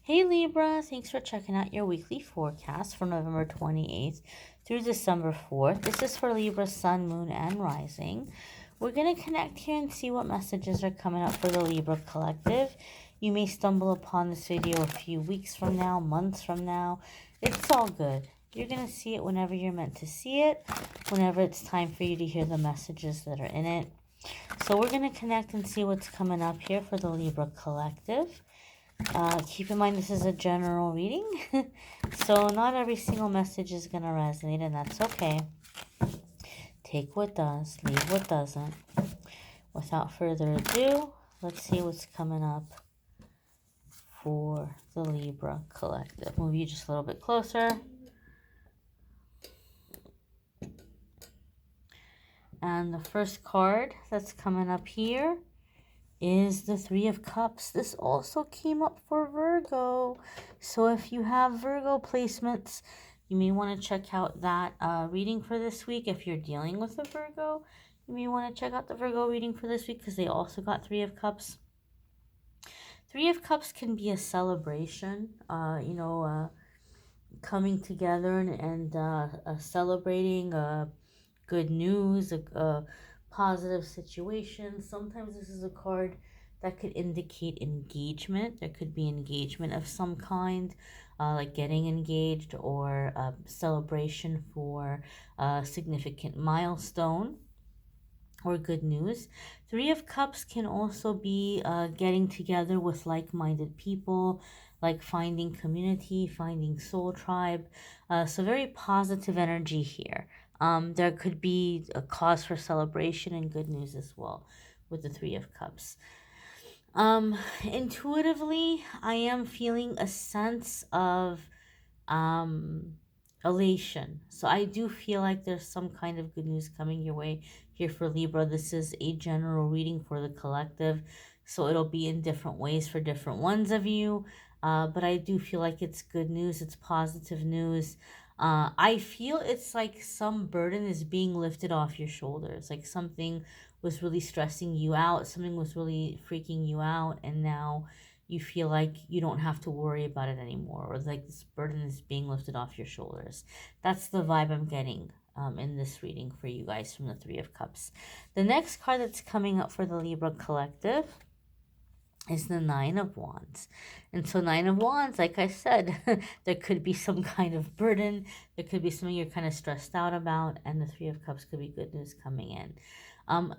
Hey Libra, thanks for checking out your weekly forecast for November 28th through December 4th. This is for Libra, Sun, Moon, and Rising. We're going to connect here and see what messages are coming up for the Libra collective. You may stumble upon this video a few weeks from now, months from now. It's all good. You're going to see it whenever you're meant to see it, whenever it's time for you to hear the messages that are in it. So we're going to connect and see what's coming up here for the Libra collective. Keep in mind this is a general reading, so not every single message is going to resonate, and that's okay. Take what does, leave what doesn't. Without further ado, let's see what's coming up for the Libra collective. Move you just a little bit closer. And the first card that's coming up here is the Three of Cups. This also came up for Virgo. So if you have Virgo placements, you may want to check out that reading for this week. If you're dealing with a Virgo, you may want to check out the Virgo reading for this week because they also got Three of Cups. Three of Cups can be a celebration, coming together and celebrating good news, a positive situation. Sometimes this is a card that could indicate engagement. There could be engagement of some kind, like getting engaged, or a celebration for a significant milestone or good news. Three of Cups can also be getting together with like-minded people, like finding community, finding soul tribe. So very positive energy here. There could be a cause for celebration and good news as well with the Three of Cups. Intuitively, I am feeling a sense of elation. So I do feel like there's some kind of good news coming your way here for Libra. This is a general reading for the collective, so it'll be in different ways for different ones of you. But I do feel like it's good news. It's positive news. I feel it's like some burden is being lifted off your shoulders. Like something was really stressing you out. Something was really freaking you out. And now you feel like you don't have to worry about it anymore. Or like this burden is being lifted off your shoulders. That's the vibe I'm getting in this reading for you guys from the Three of Cups. The next card that's coming up for the Libra collective is the Nine of Wands. And so Nine of Wands, like I said, there could be some kind of burden. There could be something you're kind of stressed out about. And the Three of Cups could be good news coming in.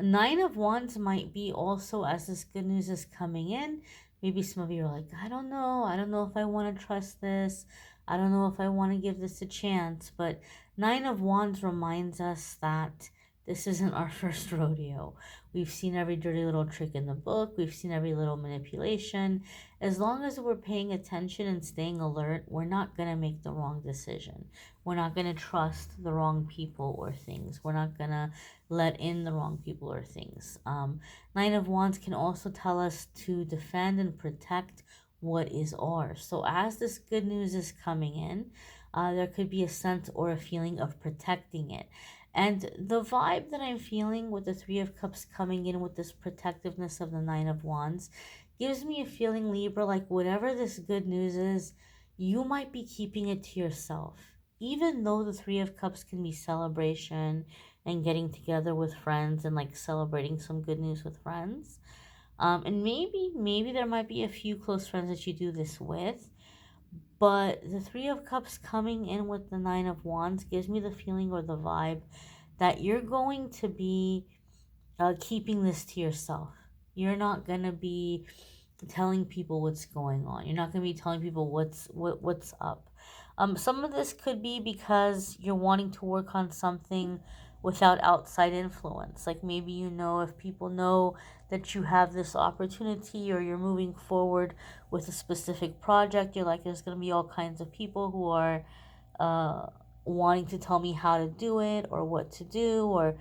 Nine of Wands might be also, as this good news is coming in, maybe some of you are like, I don't know if I want to trust this. I don't know if I want to give this a chance. But Nine of Wands reminds us that this isn't our first rodeo. We've seen every dirty little trick in the book. We've seen every little manipulation. As long as we're paying attention and staying alert, we're not going to make the wrong decision. We're not going to trust the wrong people or things. We're not going to let in the wrong people or things. Nine of Wands can also tell us to defend and protect what is ours. So as this good news is coming in, there could be a sense or a feeling of protecting it. And the vibe that I'm feeling with the Three of Cups coming in with this protectiveness of the Nine of Wands gives me a feeling, Libra, like whatever this good news is, you might be keeping it to yourself. Even though the Three of Cups can be celebration and getting together with friends and like celebrating some good news with friends. And maybe there might be a few close friends that you do this with. But the Three of Cups coming in with the Nine of Wands gives me the feeling or the vibe that you're going to be keeping this to yourself. You're not going to be telling people what's going on. You're not going to be telling people what's up. Some of this could be because you're wanting to work on something without outside influence. Like maybe if people know that you have this opportunity or you're moving forward with a specific project, you're like, there's going to be all kinds of people who are wanting to tell me how to do it or what to do or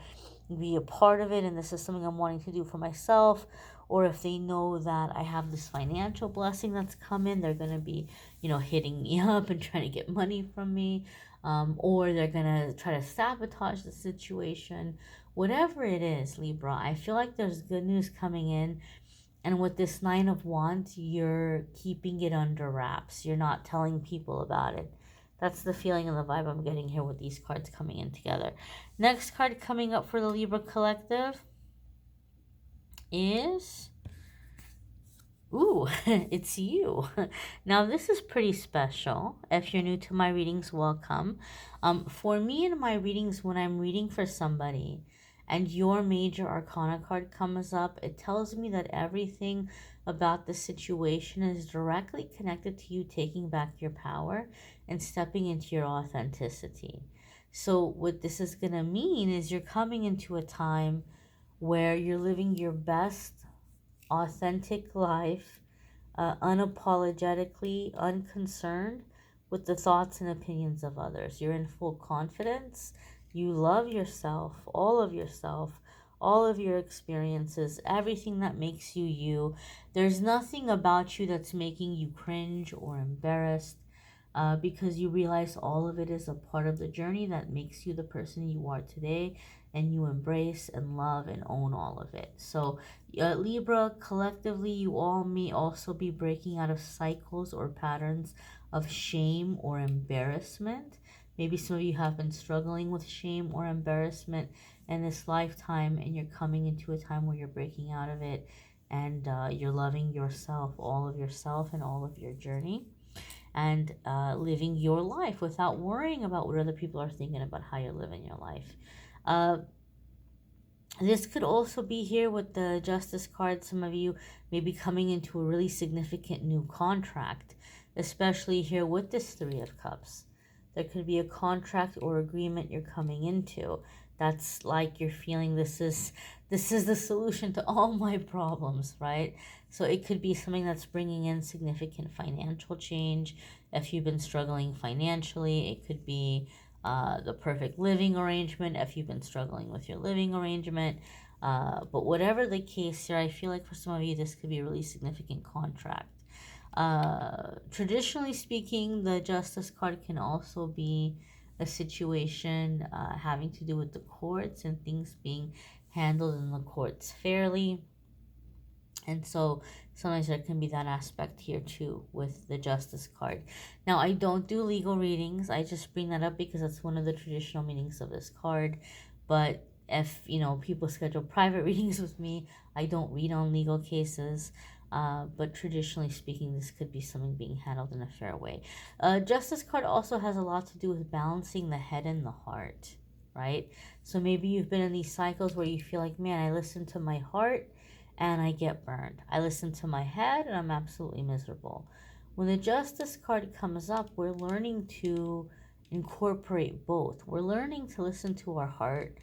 be a part of it, and this is something I'm wanting to do for myself. Or if they know that I have this financial blessing that's come in, they're going to be, hitting me up and trying to get money from me. Or they're going to try to sabotage the situation. Whatever it is, Libra, I feel like there's good news coming in. And with this Nine of Wands, you're keeping it under wraps. You're not telling people about it. That's the feeling and the vibe I'm getting here with these cards coming in together. Next card coming up for the Libra collective is... Ooh, it's you. Now, this is pretty special. If you're new to my readings, welcome. For me in my readings, when I'm reading for somebody and your major arcana card comes up, it tells me that everything about the situation is directly connected to you taking back your power and stepping into your authenticity. So what this is going to mean is you're coming into a time where you're living your best authentic life, unapologetically unconcerned with the thoughts and opinions of others. You're in full confidence. You love yourself, all of your experiences, everything that makes you you. There's nothing about you that's making you cringe or embarrassed, because you realize all of it is a part of the journey that makes you the person you are today, and you embrace and love and own all of it. So Libra, collectively, you all may also be breaking out of cycles or patterns of shame or embarrassment. Maybe some of you have been struggling with shame or embarrassment in this lifetime, and you're coming into a time where you're breaking out of it, and you're loving yourself, all of yourself and all of your journey, and living your life without worrying about what other people are thinking about how you're living your life. This could also be here with the Justice card. Some of you may be coming into a really significant new contract, especially here with this Three of Cups. There could be a contract or agreement you're coming into that's like you're feeling this is the solution to all my problems, right? So it could be something that's bringing in significant financial change. If you've been struggling financially, it could be the perfect living arrangement if you've been struggling with your living arrangement. But whatever the case here, I feel like for some of you, this could be a really significant contract. Traditionally speaking, the Justice card can also be a situation having to do with the courts and things being handled in the courts fairly. And so sometimes there can be that aspect here too with the Justice card. Now, I don't do legal readings. I just bring that up because that's one of the traditional meanings of this card. But if, people schedule private readings with me, I don't read on legal cases. But traditionally speaking, this could be something being handled in a fair way. Justice card also has a lot to do with balancing the head and the heart, right? So maybe you've been in these cycles where you feel like, man, I listen to my heart and I get burned. I listen to my head and I'm absolutely miserable. When the Justice card comes up, we're learning to incorporate both. We're learning to listen to our heart,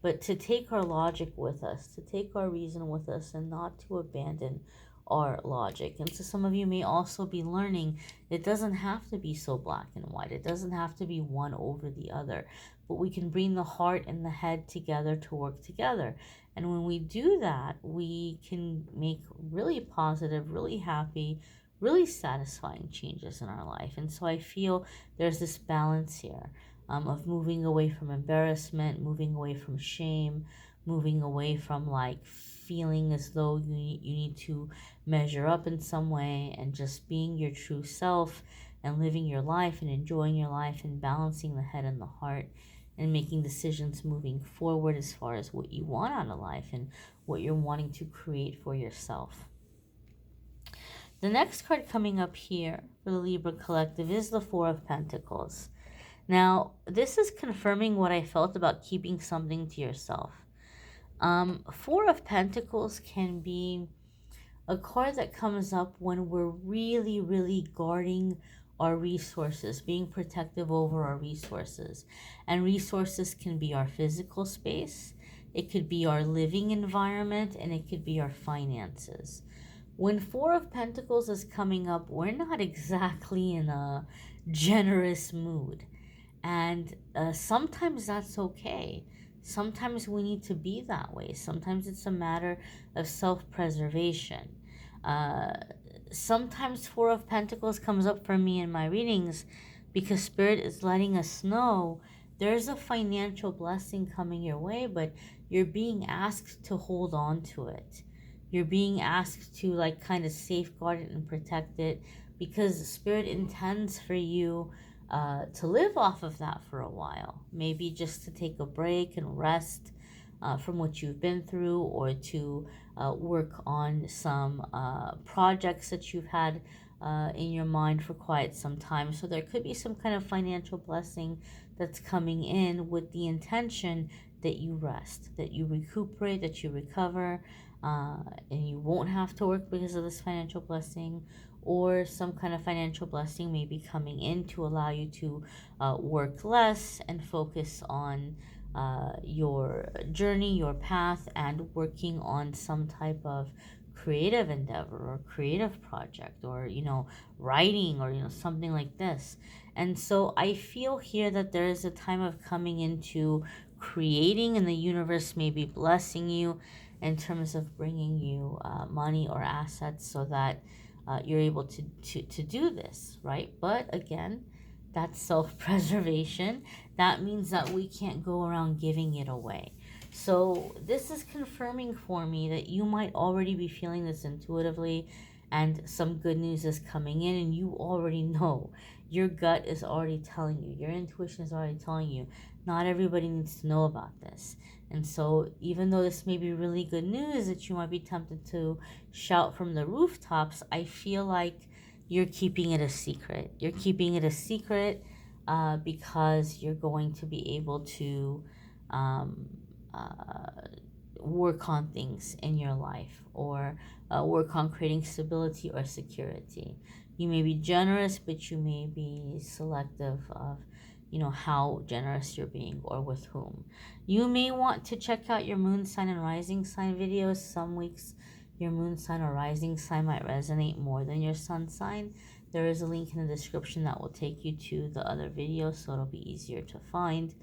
but to take our logic with us, to take our reason with us, and not to abandon our logic. And so some of you may also be learning it doesn't have to be so black and white. It doesn't have to be one over the other, but we can bring the heart and the head together to work together. And when we do that, we can make really positive, really happy, really satisfying changes in our life. And so I feel there's this balance here of moving away from embarrassment, moving away from shame, moving away from like feeling as though you need to measure up in some way, and just being your true self and living your life and enjoying your life and balancing the head and the heart and making decisions moving forward as far as what you want out of life and what you're wanting to create for yourself. The next card coming up here for the Libra collective is the Four of Pentacles. Now, this is confirming what I felt about keeping something to yourself. Four of Pentacles can be a card that comes up when we're really, really guarding our resources, being protective over our resources. And resources can be our physical space, it could be our living environment, and it could be our finances. When Four of Pentacles is coming up, we're not exactly in a generous mood. And sometimes that's okay. Sometimes we need to be that way. Sometimes it's a matter of self-preservation. Sometimes Four of Pentacles comes up for me in my readings because Spirit is letting us know there's a financial blessing coming your way, but you're being asked to hold on to it. You're being asked to like kind of safeguard it and protect it, because Spirit intends for you to live off of that for a while. Maybe just to take a break and rest from what you've been through, or to work on some projects that you've had in your mind for quite some time. So there could be some kind of financial blessing that's coming in with the intention that you rest, that you recuperate, that you recover, and you won't have to work because of this financial blessing, or some kind of financial blessing may be coming in to allow you to work less and focus on your journey, your path, and working on some type of creative endeavor or creative project, or writing, or something like this. And so I feel here that there is a time of coming into creating, and the universe may be blessing you in terms of bringing you money or assets, so that you're able to do this, right? But again, that's self-preservation. That means that we can't go around giving it away. So this is confirming for me that you might already be feeling this intuitively, and some good news is coming in, and you already know. Your gut is already telling you. Your intuition is already telling you. Not everybody needs to know about this. And so even though this may be really good news that you might be tempted to shout from the rooftops, I feel like you're keeping it a secret. You're keeping it a secret because you're going to be able to um, uh, work on things in your life, or work on creating stability or security. You may be generous, but you may be selective of how generous you're being, or with whom. You may want to check out your moon sign and rising sign videos. Some weeks your moon sign or rising sign might resonate more than your sun sign. There is a link in the description that will take you to the other videos, so it'll be easier to find.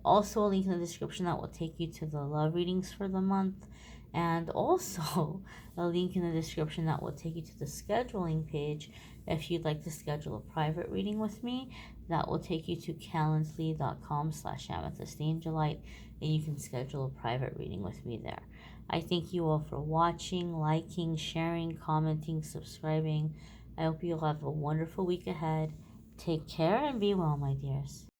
Also a link in the description that will take you to the love readings for the month, and also a link in the description that will take you to the scheduling page if you'd like to schedule a private reading with me. That will take you to calendly.com/amethystangelite, and you can schedule a private reading with me there. I thank you all for watching, liking, sharing, commenting, subscribing. I hope you'll have a wonderful week ahead. Take care and be well, my dears.